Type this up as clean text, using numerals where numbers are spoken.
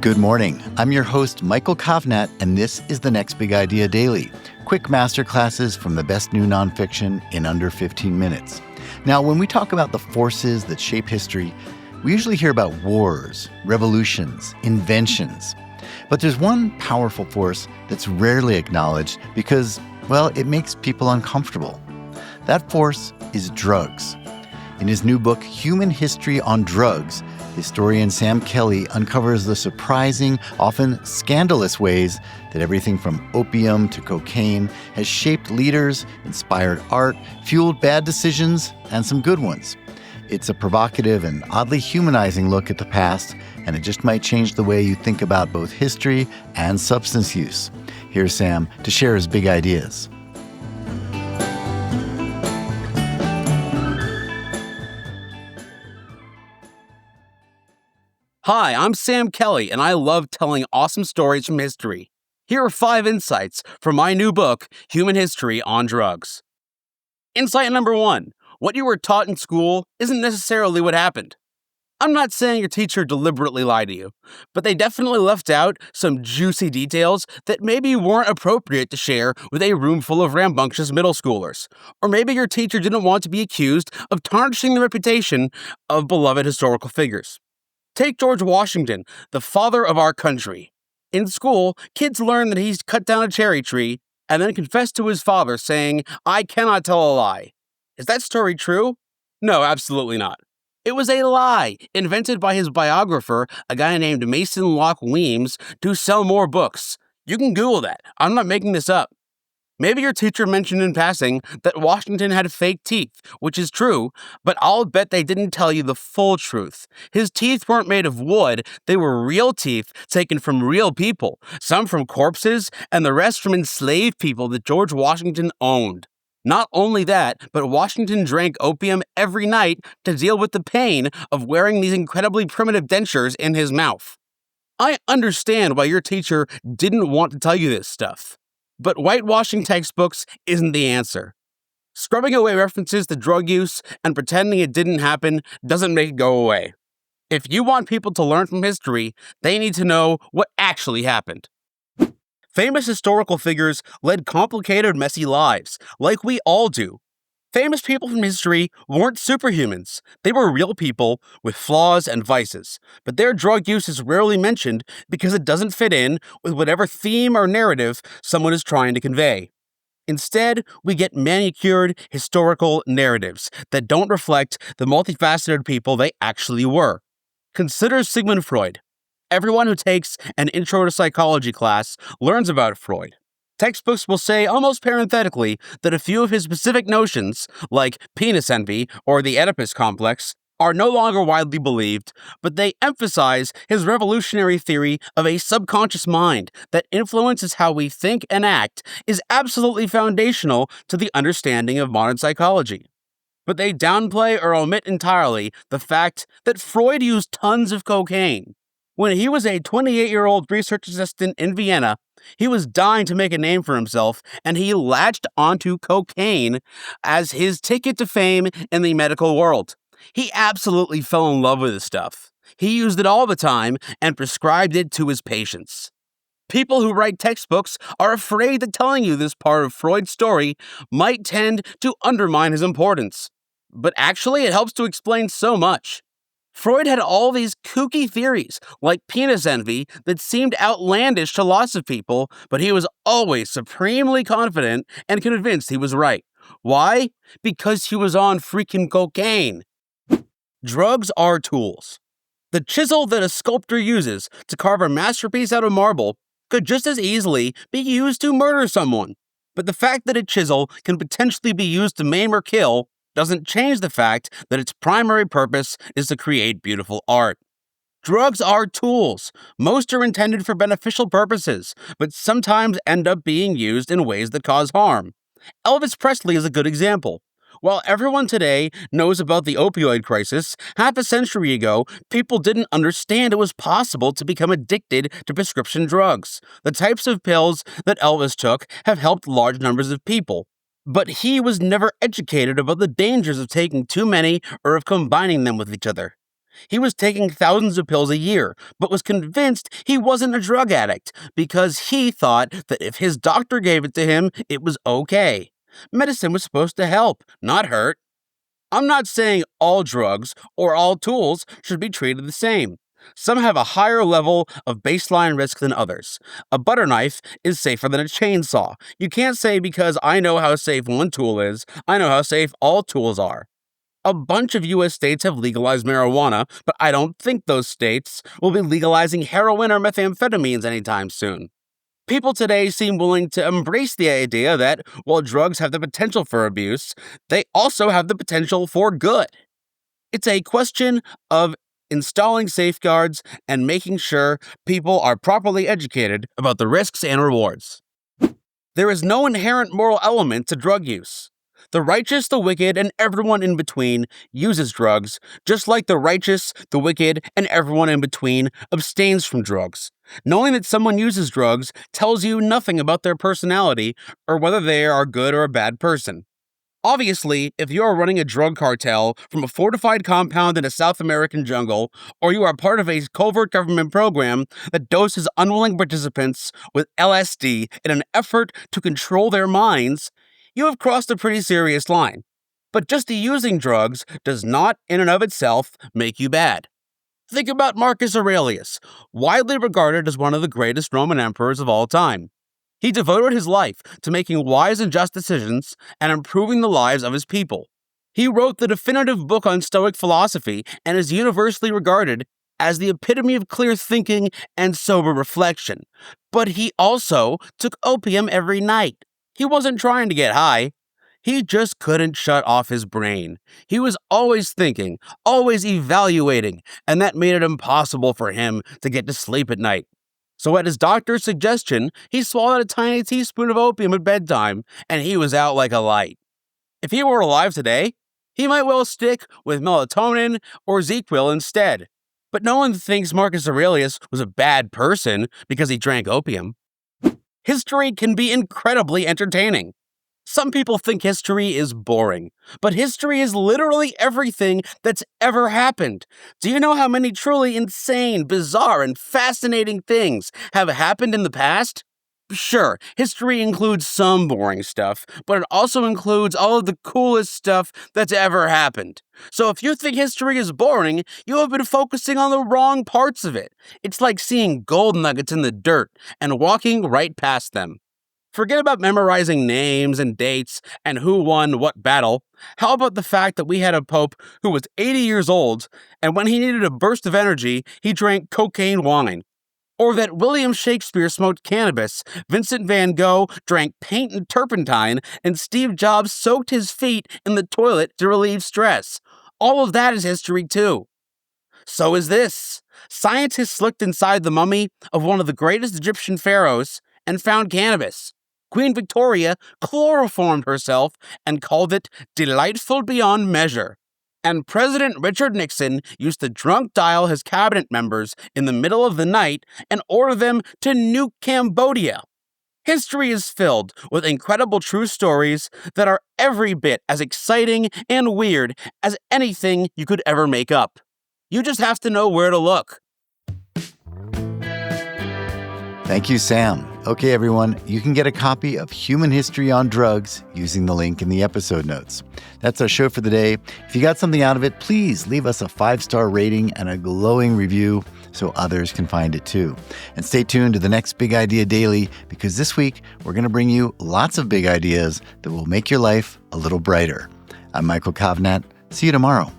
Good morning. I'm your host, Michael Kovnat, and this is the Next Big Idea Daily. Quick masterclasses from the best new nonfiction in under 15 minutes. Now, when we talk about the forces that shape history, we usually hear about wars, revolutions, inventions. But there's one powerful force that's rarely acknowledged because, well, it makes people uncomfortable. That force is drugs. In his new book, Human History on Drugs, historian Sam Kelly uncovers the surprising, often scandalous ways that everything from opium to cocaine has shaped leaders, inspired art, fueled bad decisions, and some good ones. It's a provocative and oddly humanizing look at the past, and it just might change the way you think about both history and substance use. Here's Sam to share his big ideas. Hi, I'm Sam Kelly, and I love telling awesome stories from history. Here are 5 insights from my new book, Human History on Drugs. Insight number 1. What you were taught in school isn't necessarily what happened. I'm not saying your teacher deliberately lied to you, but they definitely left out some juicy details that maybe weren't appropriate to share with a room full of rambunctious middle schoolers. Or maybe your teacher didn't want to be accused of tarnishing the reputation of beloved historical figures. Take George Washington, the father of our country. In school, kids learn that he's cut down a cherry tree and then confessed to his father, saying, "I cannot tell a lie." Is that story true? No, absolutely not. It was a lie invented by his biographer, a guy named Mason Locke Weems, to sell more books. You can Google that. I'm not making this up. Maybe your teacher mentioned in passing that Washington had fake teeth, which is true, but I'll bet they didn't tell you the full truth. His teeth weren't made of wood, they were real teeth taken from real people, some from corpses and the rest from enslaved people that George Washington owned. Not only that, but Washington drank opium every night to deal with the pain of wearing these incredibly primitive dentures in his mouth. I understand why your teacher didn't want to tell you this stuff. But whitewashing textbooks isn't the answer. Scrubbing away references to drug use and pretending it didn't happen doesn't make it go away. If you want people to learn from history, they need to know what actually happened. Famous historical figures led complicated, messy lives, like we all do. Famous people from history weren't superhumans. They were real people with flaws and vices, but their drug use is rarely mentioned because it doesn't fit in with whatever theme or narrative someone is trying to convey. Instead, we get manicured historical narratives that don't reflect the multifaceted people they actually were. Consider Sigmund Freud. Everyone who takes an intro to psychology class learns about Freud. Textbooks will say almost parenthetically that a few of his specific notions, like penis envy or the Oedipus complex, are no longer widely believed, but they emphasize his revolutionary theory of a subconscious mind that influences how we think and act is absolutely foundational to the understanding of modern psychology. But they downplay or omit entirely the fact that Freud used tons of cocaine. When he was a 28-year-old research assistant in Vienna, he was dying to make a name for himself, and he latched onto cocaine as his ticket to fame in the medical world. He absolutely fell in love with this stuff. He used it all the time and prescribed it to his patients. People who write textbooks are afraid that telling you this part of Freud's story might tend to undermine his importance. But actually, it helps to explain so much. Freud had all these kooky theories, like penis envy, that seemed outlandish to lots of people, but he was always supremely confident and convinced he was right. Why? Because he was on freaking cocaine. Drugs are tools. The chisel that a sculptor uses to carve a masterpiece out of marble could just as easily be used to murder someone. But the fact that a chisel can potentially be used to maim or kill doesn't change the fact that its primary purpose is to create beautiful art. Drugs are tools. Most are intended for beneficial purposes, but sometimes end up being used in ways that cause harm. Elvis Presley is a good example. While everyone today knows about the opioid crisis, half a century ago, people didn't understand it was possible to become addicted to prescription drugs. The types of pills that Elvis took have helped large numbers of people. But he was never educated about the dangers of taking too many or of combining them with each other. He was taking thousands of pills a year, but was convinced he wasn't a drug addict because he thought that if his doctor gave it to him, it was okay. Medicine was supposed to help, not hurt. I'm not saying all drugs or all tools should be treated the same. Some have a higher level of baseline risk than others. A butter knife is safer than a chainsaw. You can't say because I know how safe one tool is, I know how safe all tools are. A bunch of US states have legalized marijuana, but I don't think those states will be legalizing heroin or methamphetamines anytime soon. People today seem willing to embrace the idea that while drugs have the potential for abuse, they also have the potential for good. It's a question of installing safeguards and making sure people are properly educated about the risks and rewards. There is no inherent moral element to drug use. The righteous, the wicked, and everyone in between uses drugs, just like the righteous, the wicked, and everyone in between abstains from drugs. Knowing that someone uses drugs tells you nothing about their personality or whether they are a good or a bad person. Obviously, if you are running a drug cartel from a fortified compound in a South American jungle, or you are part of a covert government program that doses unwilling participants with LSD in an effort to control their minds, you have crossed a pretty serious line. But just using drugs does not, in and of itself, make you bad. Think about Marcus Aurelius, widely regarded as one of the greatest Roman emperors of all time. He devoted his life to making wise and just decisions and improving the lives of his people. He wrote the definitive book on Stoic philosophy and is universally regarded as the epitome of clear thinking and sober reflection. But he also took opium every night. He wasn't trying to get high. He just couldn't shut off his brain. He was always thinking, always evaluating, and that made it impossible for him to get to sleep at night. So at his doctor's suggestion, he swallowed a tiny teaspoon of opium at bedtime, and he was out like a light. If he were alive today, he might well stick with melatonin or ZQL instead. But no one thinks Marcus Aurelius was a bad person because he drank opium. History can be incredibly entertaining. Some people think history is boring, but history is literally everything that's ever happened. Do you know how many truly insane, bizarre, and fascinating things have happened in the past? Sure, history includes some boring stuff, but it also includes all of the coolest stuff that's ever happened. So if you think history is boring, you have been focusing on the wrong parts of it. It's like seeing gold nuggets in the dirt and walking right past them. Forget about memorizing names and dates and who won what battle. How about the fact that we had a pope who was 80 years old, and when he needed a burst of energy, he drank cocaine wine? Or that William Shakespeare smoked cannabis, Vincent van Gogh drank paint and turpentine, and Steve Jobs soaked his feet in the toilet to relieve stress. All of that is history too. So is this. Scientists looked inside the mummy of one of the greatest Egyptian pharaohs and found cannabis. Queen Victoria chloroformed herself and called it delightful beyond measure. And President Richard Nixon used to drunk dial his cabinet members in the middle of the night and order them to nuke Cambodia. History is filled with incredible true stories that are every bit as exciting and weird as anything you could ever make up. You just have to know where to look. Thank you, Sam. Okay, everyone, you can get a copy of Human History on Drugs using the link in the episode notes. That's our show for the day. If you got something out of it, please leave us a 5-star rating and a glowing review so others can find it too. And stay tuned to the next Big Idea Daily, because this week we're going to bring you lots of big ideas that will make your life a little brighter. I'm Michael Kovnat. See you tomorrow.